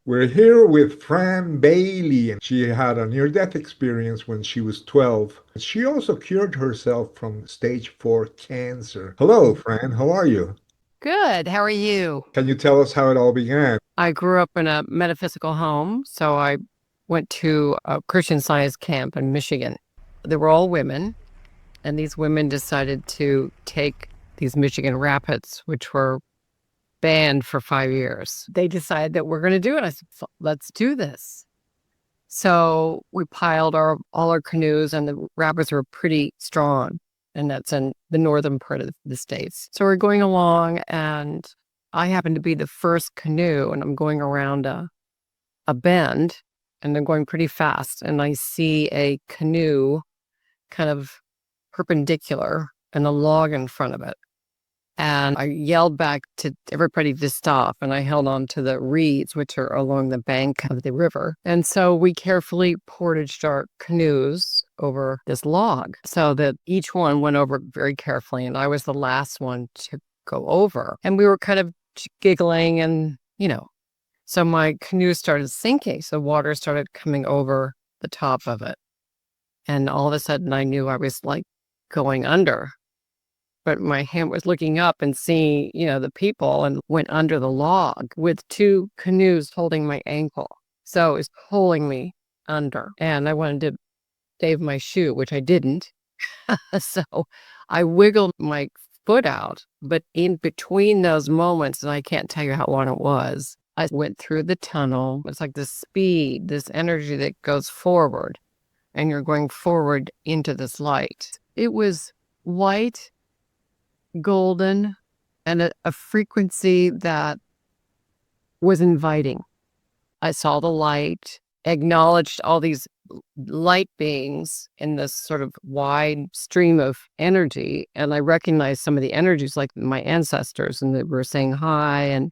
We're here with Fran Bailey, and she had a near-death experience when she was 12. She also cured herself from stage 4 cancer. Hello, Fran. How are you? Good. How are you? Can you tell us how it all began? I grew up in a metaphysical home, so I went to a Christian Science camp in Michigan. They were all women, and these women decided to take these Michigan Rapids, which were banned for 5 years. They decided that we're going to do it. I said, let's do this. So we piled all our canoes, and the rapids were pretty strong, and that's in the northern part of the States. So we're going along, and I happen to be the first canoe, and I'm going around a bend, and I'm going pretty fast, and I see a canoe kind of perpendicular and a log in front of it. And I yelled back to everybody to stop, and I held on to the reeds, which are along the bank of the river. And so we carefully portaged our canoes over this log so that each one went over very carefully. And I was the last one to go over. And we were kind of giggling and so my canoe started sinking. So water started coming over the top of it. And all of a sudden I knew I was like going under. But my hand was looking up and seeing, the people, and went under the log with two canoes holding my ankle. So it was pulling me under. And I wanted to save my shoe, which I didn't. So I wiggled my foot out. But in between those moments, and I can't tell you how long it was, I went through the tunnel. It's like this speed, this energy that goes forward, and you're going forward into this light. It was white, golden, and a frequency that was inviting. I saw the light, acknowledged all these light beings in this sort of wide stream of energy, and I recognized some of the energies like my ancestors, and they were saying hi and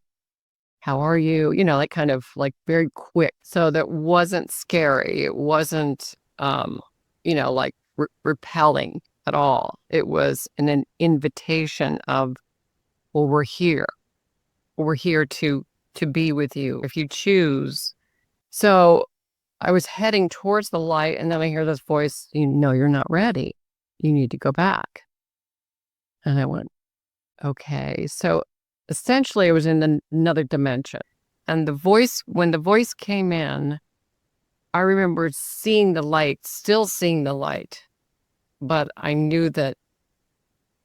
how are you, like kind of like very quick. So that wasn't scary. It wasn't like repelling at all. It was an invitation of, well, we're here. We're here to be with you if you choose. So I was heading towards the light, and then I hear this voice, you're not ready. You need to go back. And I went, okay. So essentially, it was in another dimension. And when the voice came in, I remember seeing the light, still seeing the light. But I knew that,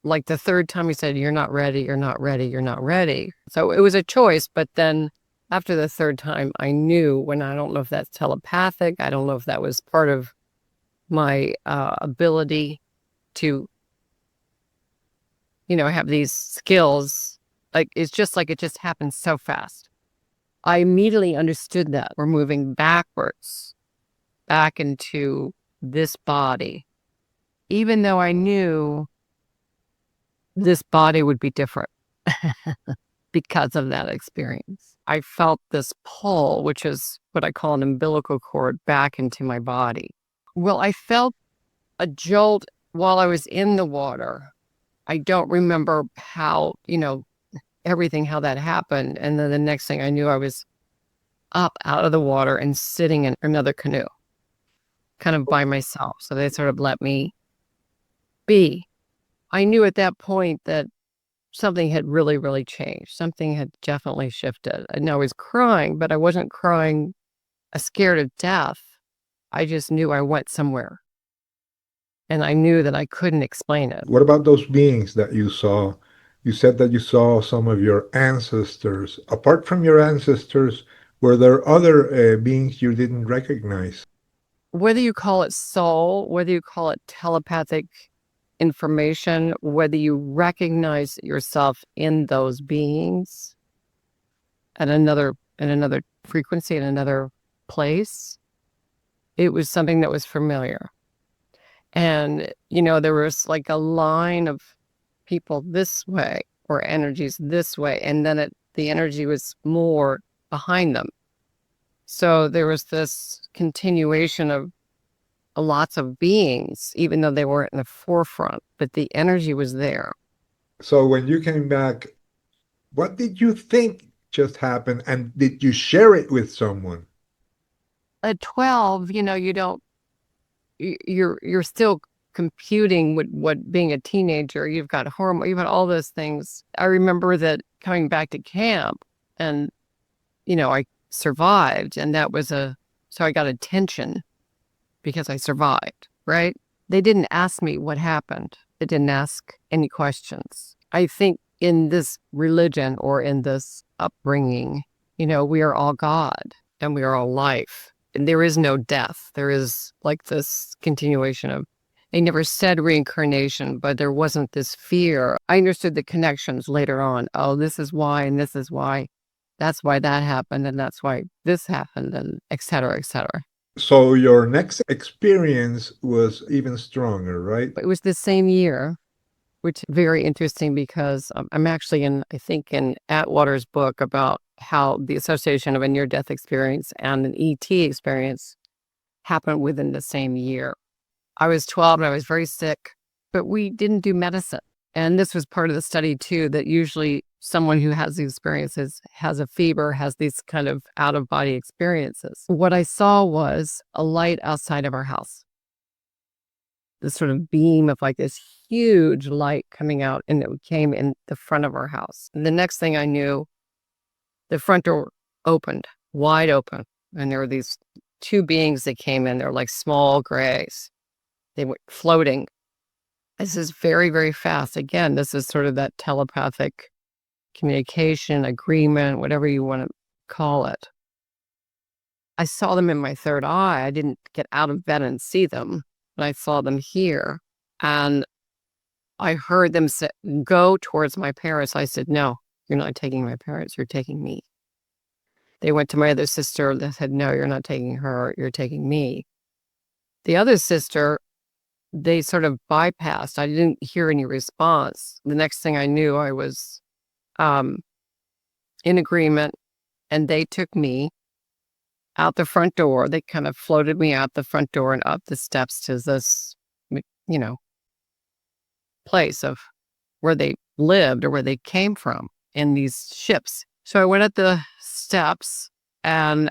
like the third time he said, you're not ready, you're not ready, you're not ready. So it was a choice. But then after the third time, I knew, I don't know if that's telepathic. I don't know if that was part of my ability to, have these skills. Like, it's just like it just happened so fast. I immediately understood that we're moving backwards, back into this body, even though I knew this body would be different because of that experience. I felt this pull, which is what I call an umbilical cord, back into my body. Well, I felt a jolt while I was in the water. I don't remember how, everything, how that happened. And then the next thing I knew, I was up out of the water and sitting in another canoe, kind of by myself. So they sort of let me be. I knew at that point that something had really, really changed. Something had definitely shifted. And I was crying, but I wasn't crying scared of death. I just knew I went somewhere. And I knew that I couldn't explain it. What about those beings that you saw? You said that you saw some of your ancestors. Apart from your ancestors, were there other beings you didn't recognize? Whether you call it soul, whether you call it telepathic information, whether you recognize yourself in those beings at another frequency, in another place, it was something that was familiar. And, there was like a line of people this way or energies this way. And then the energy was more behind them. So there was this continuation of lots of beings, even though they weren't in the forefront, but the energy was there. So when you came back, what did you think just happened? And did you share it with someone? At 12, you don't, you're still computing what being a teenager, you've got hormone, you've got all those things. I remember that coming back to camp and, I survived, and so I got attention because I survived, right? They didn't ask me what happened. They didn't ask any questions. I think in this religion or in this upbringing, we are all God and we are all life. And there is no death. There is like this continuation of, they never said reincarnation, but there wasn't this fear. I understood the connections later on. Oh, this is why, and this is why. That's why that happened, and that's why this happened, and et cetera, et cetera. So your next experience was even stronger, right? But it was the same year, which is very interesting because I'm actually I think in Atwater's book about how the association of a near-death experience and an ET experience happened within the same year. I was 12 and I was very sick, but we didn't do medicine. And this was part of the study too, that usually someone who has these experiences has a fever, has these kind of out-of-body experiences. What I saw was a light outside of our house. This sort of beam of like this huge light coming out, and it came in the front of our house. And the next thing I knew, the front door opened, wide open. And there were these two beings that came in. They're like small grays. They were floating. This is very, very fast. Again, this is sort of that telepathic communication, agreement, whatever you want to call it. I saw them in my third eye. I didn't get out of bed and see them, but I saw them here. And I heard them say, go towards my parents. I said, no, you're not taking my parents. You're taking me. They went to my other sister. They said, no, you're not taking her. You're taking me. The other sister, they sort of bypassed. I didn't hear any response. The next thing I knew, I was in agreement, and they took me out the front door. They kind of floated me out the front door and up the steps to this, place of where they lived or where they came from in these ships. So I went at the steps, and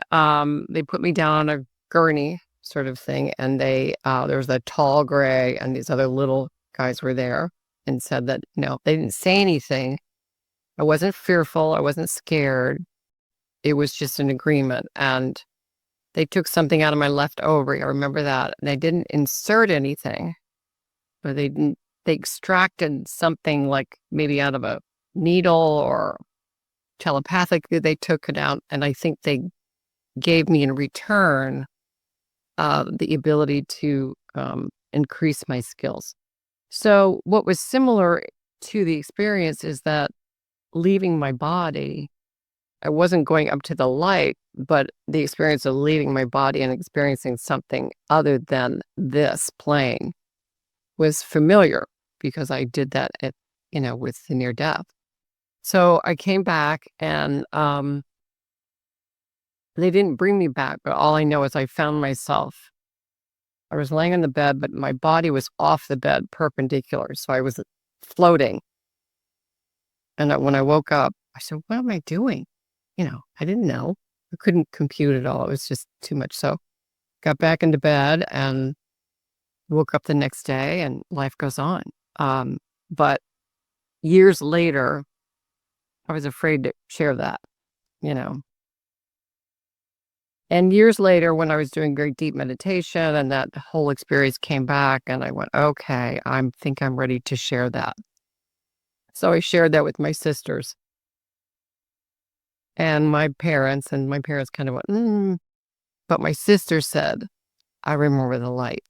they put me down on a gurney sort of thing. And there was a tall gray, and these other little guys were there, and said that, they didn't say anything. I wasn't fearful. I wasn't scared. It was just an agreement. And they took something out of my left ovary. I remember that. And they didn't insert anything, but they extracted something like maybe out of a needle or telepathically. They took it out. And I think they gave me in return the ability to increase my skills. So what was similar to the experience is that leaving my body, I wasn't going up to the light, but the experience of leaving my body and experiencing something other than this plane was familiar because I did that with the near death. So I came back, and they didn't bring me back, but all I know is I found myself. I was laying on the bed, but my body was off the bed, perpendicular. So I was floating. And when I woke up, I said, what am I doing? I didn't know. I couldn't compute it all. It was just too much. So got back into bed and woke up the next day, and life goes on. But years later, I was afraid to share that, And years later, when I was doing very deep meditation and that whole experience came back, and I went, okay, I think I'm ready to share that. So I shared that with my sisters and my parents kind of went, But my sister said, I remember the light.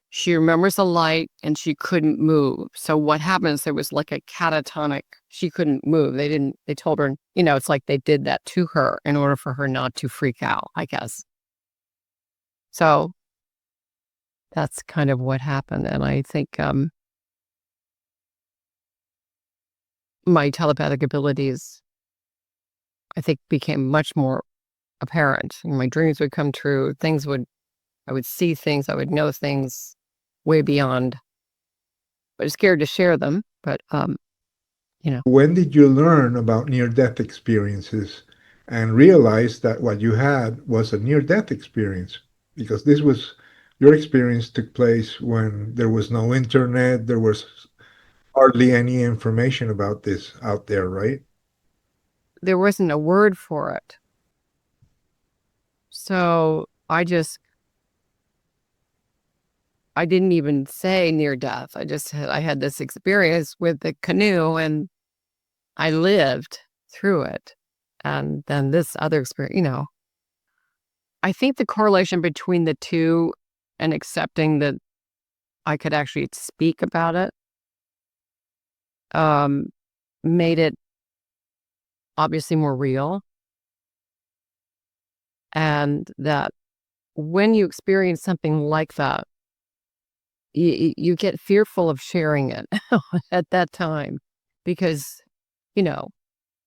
She remembers the light, and she couldn't move. So what happens, there was like a catatonic, she couldn't move. They told her, it's like they did that to her in order for her not to freak out, I guess. So that's kind of what happened. And I think my telepathic abilities, I think, became much more apparent. My dreams would come true. I would see things, I would know things way beyond. But I'm scared to share them. But When did you learn about near-death experiences and realize that what you had was a near-death experience? Because your experience took place when there was no internet, there was hardly any information about this out there, right? There wasn't a word for it. So I didn't even say near death. I had this experience with the canoe and I lived through it. And then this other experience, I think the correlation between the two and accepting that I could actually speak about it, made it obviously more real. And that when you experience something like that, you get fearful of sharing it at that time because,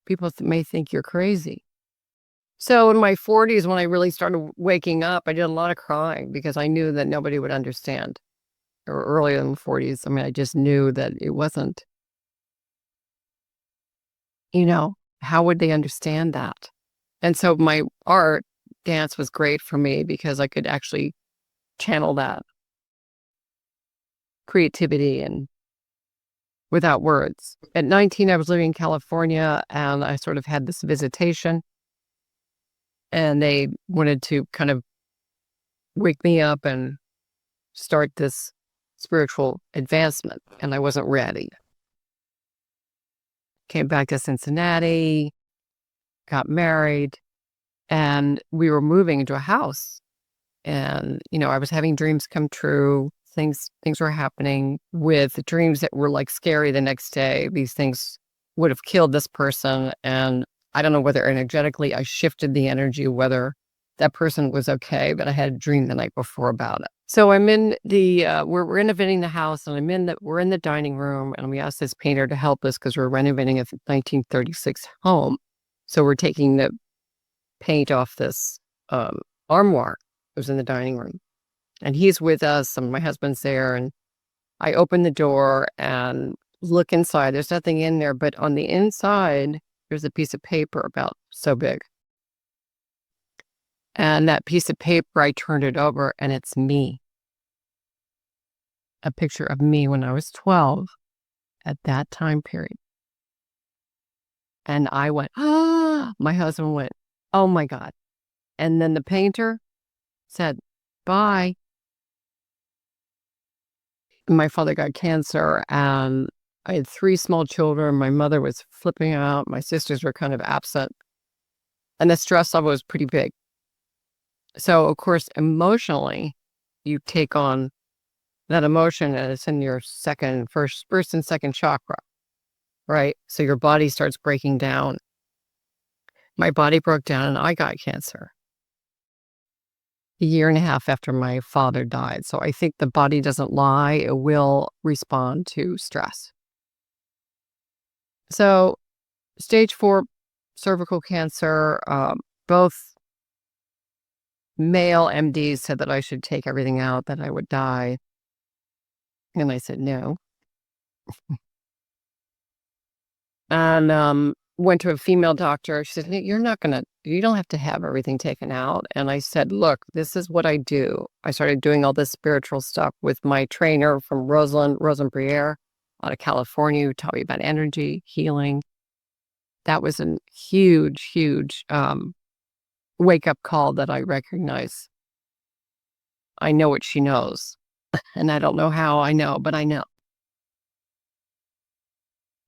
people may think you're crazy. So in my 40s, when I really started waking up, I did a lot of crying because I knew that nobody would understand. Or earlier in the 40s, I mean, I just knew that it wasn't, how would they understand that? And so my art, dance was great for me because I could actually channel that creativity and without words. At 19, I was living in California and I sort of had this visitation and they wanted to kind of wake me up and start this spiritual advancement. And I wasn't ready. Came back to Cincinnati, got married, and we were moving into a house. And, I was having dreams come true. Things were happening with dreams that were like scary the next day. These things would have killed this person. And I don't know whether energetically I shifted the energy, whether that person was okay, but I had a dream the night before about it. So I'm in the, we're renovating the house and we're in the dining room and we asked this painter to help us because we're renovating a 1936 home. So we're taking the paint off this armoire that was in the dining room. And he's with us and my husband's there. And I open the door and look inside. There's nothing in there, but on the inside, there's a piece of paper about so big. And that piece of paper, I turned it over and it's me. A picture of me when I was 12 at that time period. And I went, ah, my husband went, oh my God. And then the painter said, bye. My father got cancer and I had 3 small children. My mother was flipping out. My sisters were kind of absent. And the stress level was pretty big. So, of course, emotionally, you take on that emotion and it's in your first and second chakra, right? So your body starts breaking down. My body broke down and I got cancer a year and a half after my father died. So I think the body doesn't lie. It will respond to stress. So stage 4 cervical cancer, both male MDs said that I should take everything out, that I would die. And I said no. And went to a female doctor. She said, you don't have to have everything taken out. And I said, look, this is what I do. I started doing all this spiritual stuff with my trainer from Rosalyn Pierre out of California, who taught me about energy, healing. That was a huge, huge wake-up call that I recognize. I know what she knows. And I don't know how I know, but I know.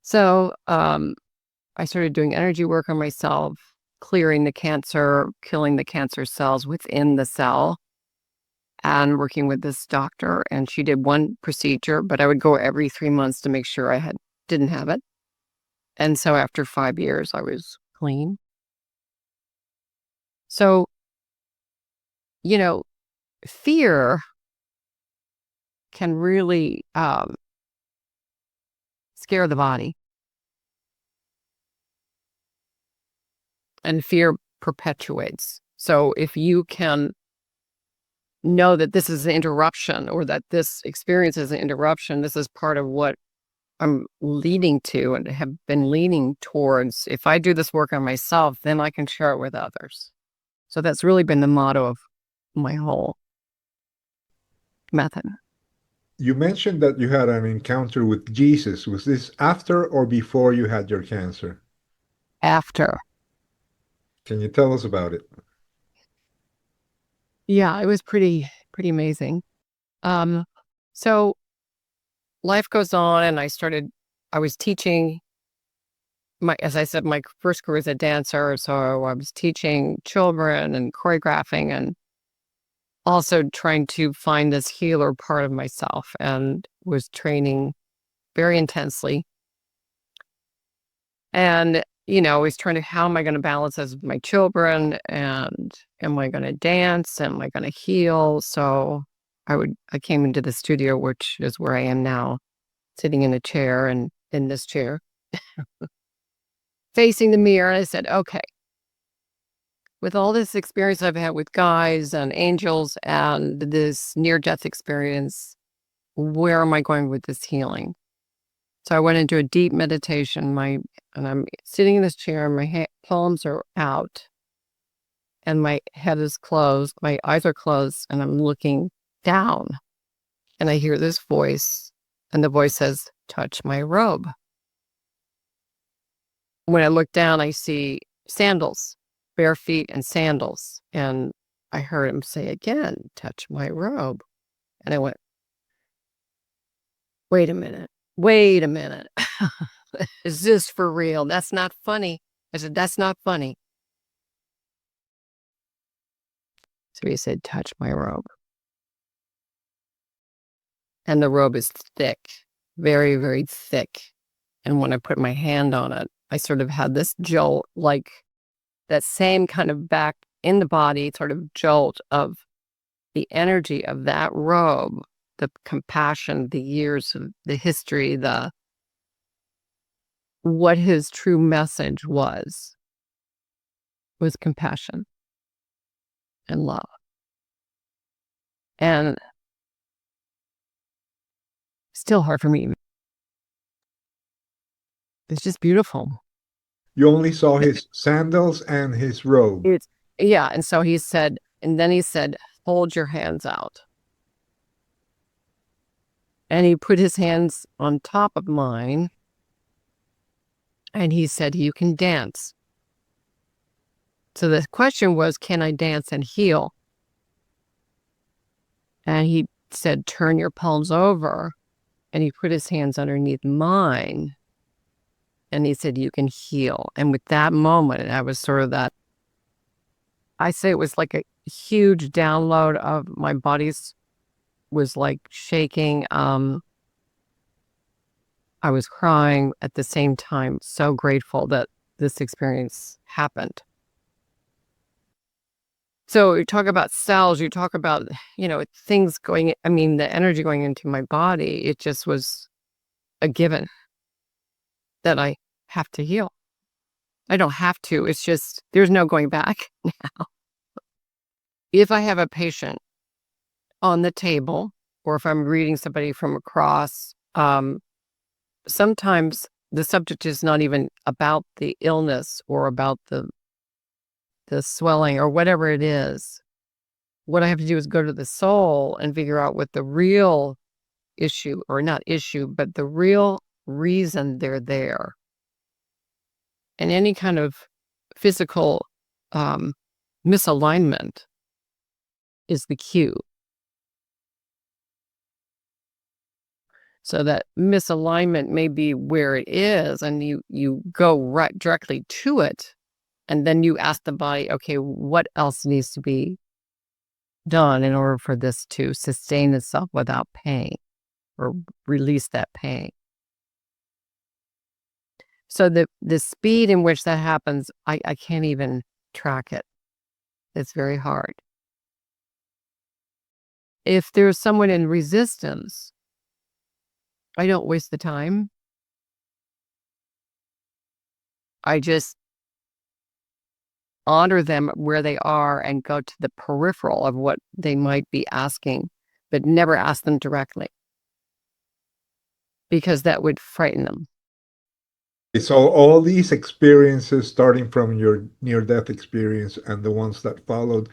So I started doing energy work on myself, clearing the cancer, killing the cancer cells within the cell, and working with this doctor. And she did one procedure, but I would go every 3 months to make sure I didn't have it. And so after 5 years, I was clean. So, fear can really scare the body. And fear perpetuates. So if you can know that this is an interruption or that this experience is an interruption, this is part of what I'm leading to and have been leaning towards. If I do this work on myself, then I can share it with others. So that's really been the motto of my whole method. You mentioned that you had an encounter with Jesus. Was this after or before you had your cancer? After. Can you tell us about it? Yeah, it was pretty amazing. So life goes on, and I was teaching as I said, my first career as a dancer. So I was teaching children and choreographing and also trying to find this healer part of myself, and was training very intensely. And, always trying to, how am I going to balance this with my children? And am I going to dance? Am I going to heal? So I came into the studio, which is where I am now, sitting in a chair and in this chair, facing the mirror. And I said, okay, with all this experience I've had with guides and angels and this near-death experience, where am I going with this healing? So I went into a deep meditation, and I'm sitting in this chair, and my palms are out, and my head is closed, my eyes are closed, and I'm looking down, and I hear this voice, and the voice says, "Touch my robe." When I look down, I see sandals, bare feet and sandals, and I heard him say again, "Touch my robe." And I went, wait a minute. Is this for real? That's not funny. I said, that's not funny. So he said, touch my robe. And the robe is thick, very, very thick. And when I put my hand on it, I sort of had this jolt, like that same kind of back in the body sort of jolt of the energy of that robe, the compassion, the years of the history, what his true message was compassion and love. And still hard for me. It's just beautiful. You only saw his sandals and his robe. Yeah. And so he said, hold your hands out. And he put his hands on top of mine. And he said, you can dance. So the question was, can I dance and heal? And he said, turn your palms over. And he put his hands underneath mine. And he said, you can heal. And with that moment, I was sort of I say it was like a huge download of my body's was like shaking. I was crying at the same time, so grateful that this experience happened. So you talk about cells, you talk about, things the energy going into my body. It just was a given that I have to heal. I don't have to. It's just, there's no going back now. If I have a patient on the table, or if I'm reading somebody from across, sometimes the subject is not even about the illness or about the swelling or whatever it is. What I have to do is go to the soul and figure out what the real issue, or not issue, but the real reason they're there. And any kind of physical misalignment is the cue. So that misalignment may be where it is, and you go right directly to it, and then you ask the body, okay, what else needs to be done in order for this to sustain itself without pain, or release that pain. So the speed in which that happens, I can't even track it. It's very hard. If there's someone in resistance, I don't waste the time. I just honor them where they are and go to the peripheral of what they might be asking, but never ask them directly. because that would frighten them. So all these experiences, starting from your near-death experience and the ones that followed,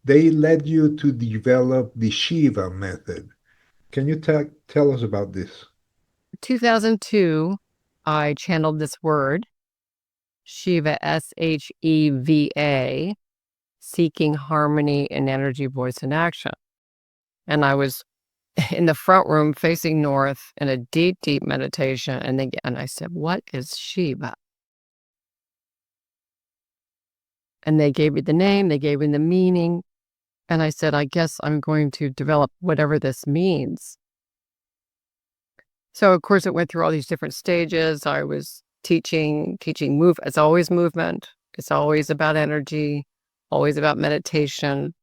they led you to develop the SHEVA method. Can you tell us about this? 2002, I channeled this word, SHEVA, SHEVA, seeking harmony in energy, voice, and action. And I was in the front room facing north in a deep, deep meditation. And I said, what is SHEVA? And they gave me the name, they gave me the meaning. And I said, I guess I'm going to develop whatever this means. So, of course, it went through all these different stages. I was teaching move. It's always movement. It's always about energy, always about meditation.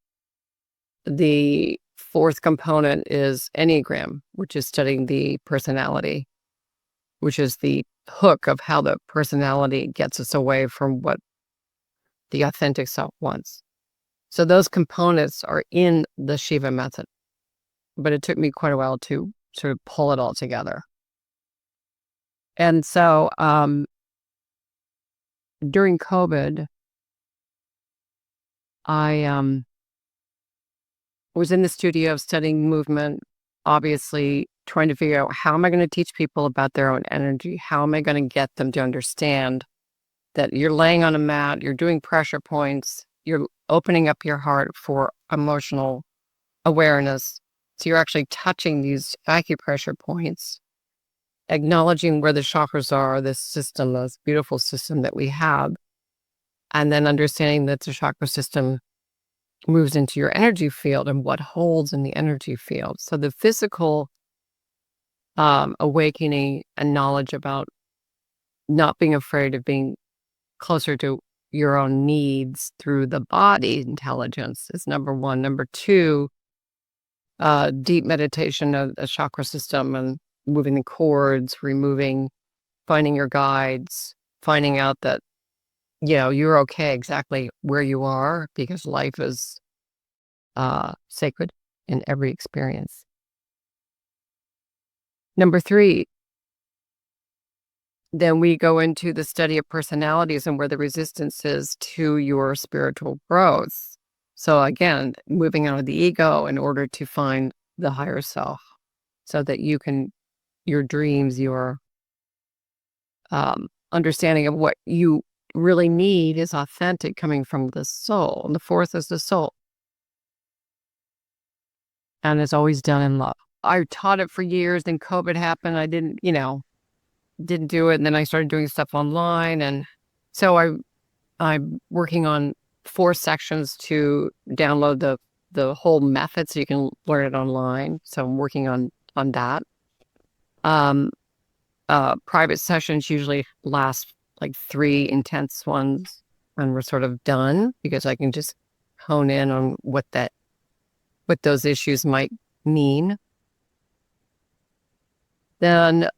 The fourth component is Enneagram, which is studying the personality, which is the hook of how the personality gets us away from what the authentic self wants. So those components are in the SHEVA method, but it took me quite a while to sort of pull it all together. And so during COVID, I was in the studio studying movement, obviously trying to figure out how am I going to teach people about their own energy? How am I going to get them to understand that you're laying on a mat, you're doing pressure points, you're opening up your heart for emotional awareness. So you're actually touching these acupressure points, acknowledging where the chakras are, this system, this beautiful system that we have, and then understanding that the chakra system moves into your energy field and what holds in the energy field. So the physical awakening and knowledge about not being afraid of being closer to your own needs through the body intelligence is number one. Number two, deep meditation of the chakra system and moving the cords, finding your guides, finding out that, you're okay exactly where you are because life is sacred in every experience. Number three, then we go into the study of personalities and where the resistance is to your spiritual growth. So again, moving out of the ego in order to find the higher self so that your dreams, your understanding of what you really need is authentic coming from the soul. And the fourth is the soul. And it's always done in love. I taught it for years, then COVID happened. I didn't do it. And then I started doing stuff online. And so I'm working on 4 sections to download the whole method so you can learn it online. So I'm working on that. Private sessions usually last like 3 intense ones and we're sort of done because I can just hone in on what those issues might mean. Then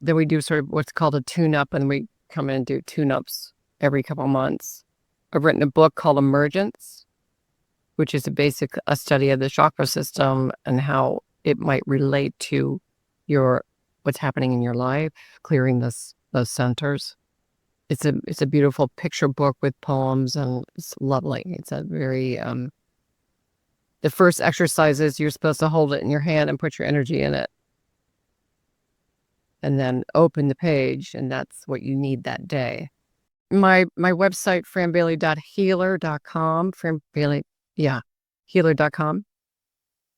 we do sort of what's called a tune-up, and we come in and do tune-ups every couple months. I've written a book called Emergence, which is a study of the chakra system and how it might relate to what's happening in your life, clearing those centers. It's a beautiful picture book with poems, and it's lovely. It's a very the first exercise is you're supposed to hold it in your hand and put your energy in it. And then open the page, and that's what you need that day. My website, franbailey.healer.com, healer.com,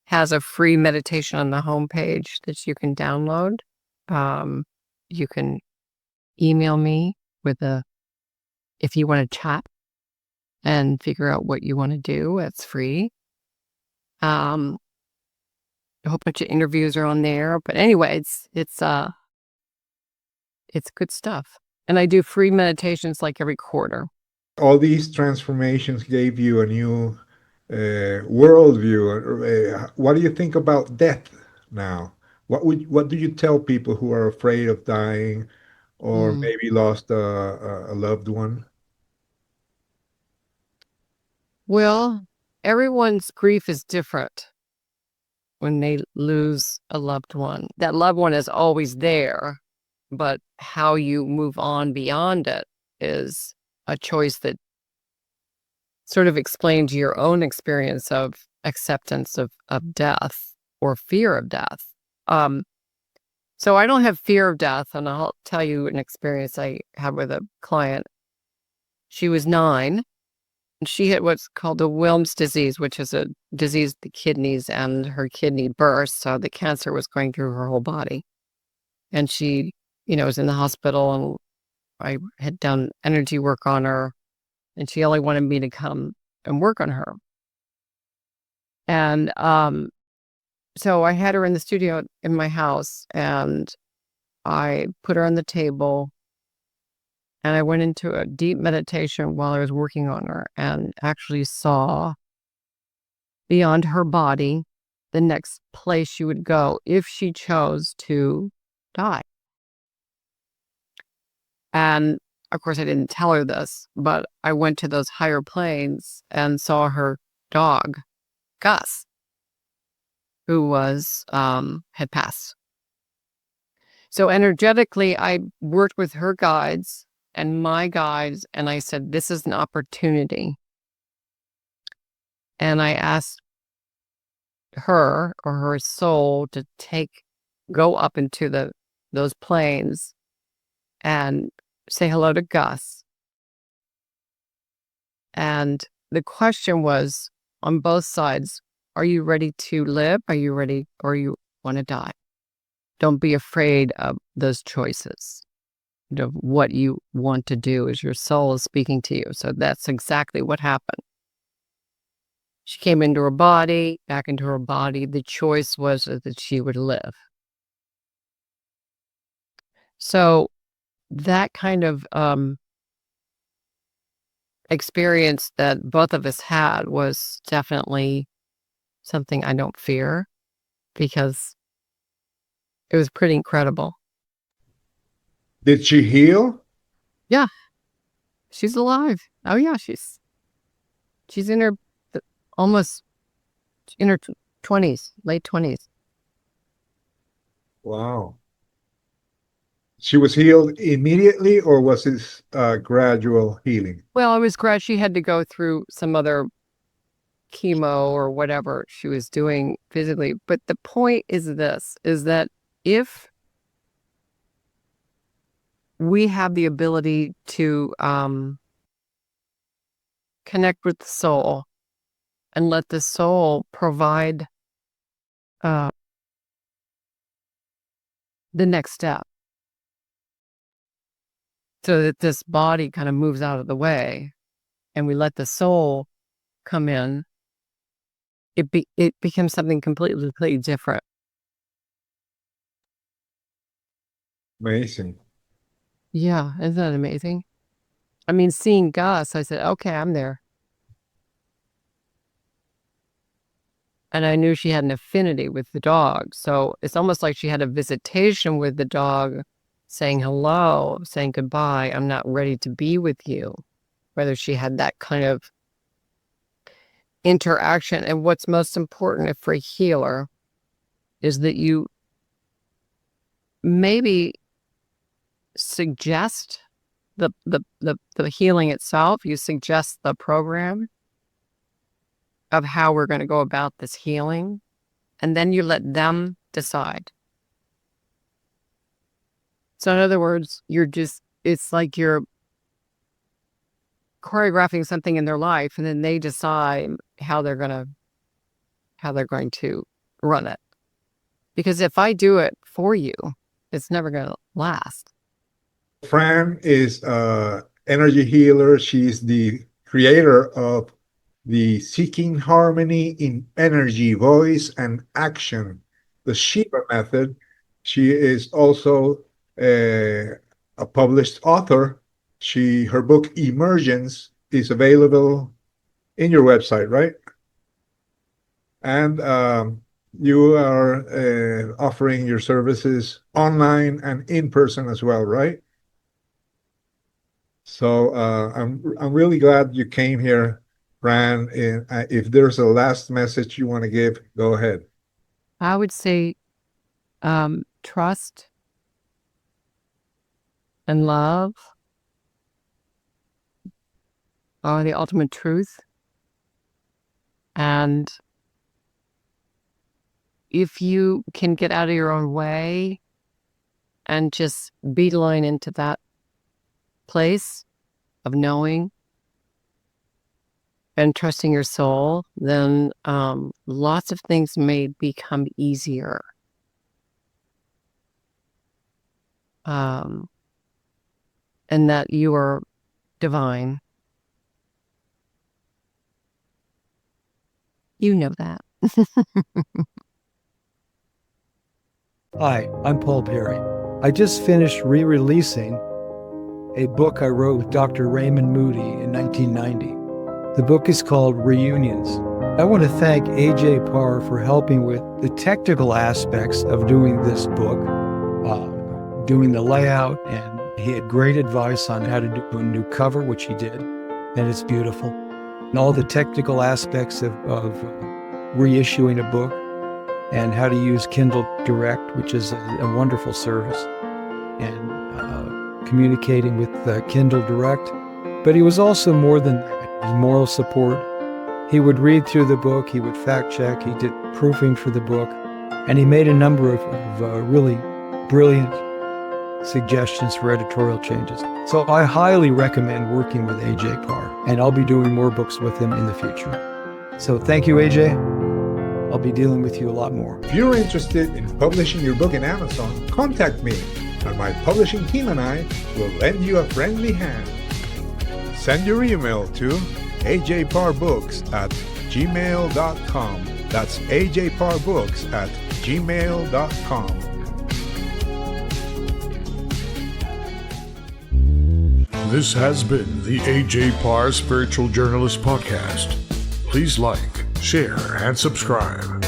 has a free meditation on the homepage that you can download. You can email me if you want to chat and figure out what you want to do. It's free. A whole bunch of interviews are on there, but anyway, it's good stuff. And I do free meditations like every quarter. All these transformations gave you a new worldview. What do you think about death now? What do you tell people who are afraid of dying or maybe lost a loved one? Well, everyone's grief is different. when they lose a loved one. That loved one is always there, but how you move on beyond it is a choice that sort of explains your own experience of acceptance of death or fear of death. So I don't have fear of death, and I'll tell you an experience I had with a client. She was 9, and she had what's called a Wilms disease, which is a disease of the kidneys, and her kidney burst, so the cancer was going through her whole body. And she, was in the hospital, and I had done energy work on her, and she only wanted me to come and work on her. And so I had her in the studio in my house, and I put her on the table, and I went into a deep meditation while I was working on her and actually saw beyond her body the next place she would go if she chose to die. And of course, I didn't tell her this, but I went to those higher planes and saw her dog, Gus, who was, had passed. So energetically, I worked with her guides and my guides, and I said, this is an opportunity. And I asked her or her soul to go up into those planes and say hello to Gus. And the question was on both sides, are you ready to live? Are you ready, or you want to die? Don't be afraid of those choices. What you want to do is your soul is speaking to you. So that's exactly what happened. She came into her body, back into her body. The choice was that she would live. So that kind of experience that both of us had was definitely something I don't fear, because it was pretty incredible. Did she heal? Yeah, she's alive. Oh yeah, she's in her almost in her 20s, late 20s. Wow. She was healed immediately, or was this gradual healing? Well, it was great. She had to go through some other chemo or whatever she was doing physically. But the point is that if we have the ability to connect with the soul and let the soul provide the next step, so that this body kind of moves out of the way and we let the soul come in, it becomes something completely different. Amazing. Yeah, isn't that amazing? I mean, seeing Gus, I said, okay, I'm there. And I knew she had an affinity with the dog. So it's almost like she had a visitation with the dog, saying hello, saying goodbye. I'm not ready to be with you. Whether she had that kind of interaction. And what's most important for a healer is that you maybe suggest the healing itself. You suggest the program of how we're going to go about this healing, and then you let them decide. So in other words, it's like you're choreographing something in their life, and then they decide how they're going to run it. Because if I do it for you, it's never going to last. Fran is an energy healer. She's the creator of the Seeking Harmony in Energy, Voice, and Action, the SHEVA Method. She is also a published author. Her book Emergence is available in your website, right? And you are offering your services online and in person as well, right? So I'm really glad you came here, Fran. If there's a last message you want to give, go ahead. I would say trust and love are the ultimate truth. And if you can get out of your own way and just beeline into that place of knowing and trusting your soul, then lots of things may become easier. And that you are divine. You know that. Hi, I'm Paul Perry. I just finished re-releasing a book I wrote with Dr. Raymond Moody in 1990. The book is called Reunions. I want to thank A.J. Parr for helping with the technical aspects of doing this book, doing the layout, and he had great advice on how to do a new cover, which he did, and it's beautiful. And all the technical aspects of reissuing a book and how to use Kindle Direct, which is a wonderful service, and communicating with Kindle Direct. But he was also more than that. His moral support. He would read through the book, he would fact check, he did proofing for the book, and he made a number of really brilliant suggestions for editorial changes. So I highly recommend working with AJ Parr, and I'll be doing more books with him in the future. So thank you, AJ. I'll be dealing with you a lot more. If you're interested in publishing your book in Amazon, contact me, and my publishing team and I will lend you a friendly hand. Send your email to ajparbooks@gmail.com. That's ajparbooks@gmail.com. This has been the A.J. Parr Spiritual Journalist Podcast. Please like, share, and subscribe.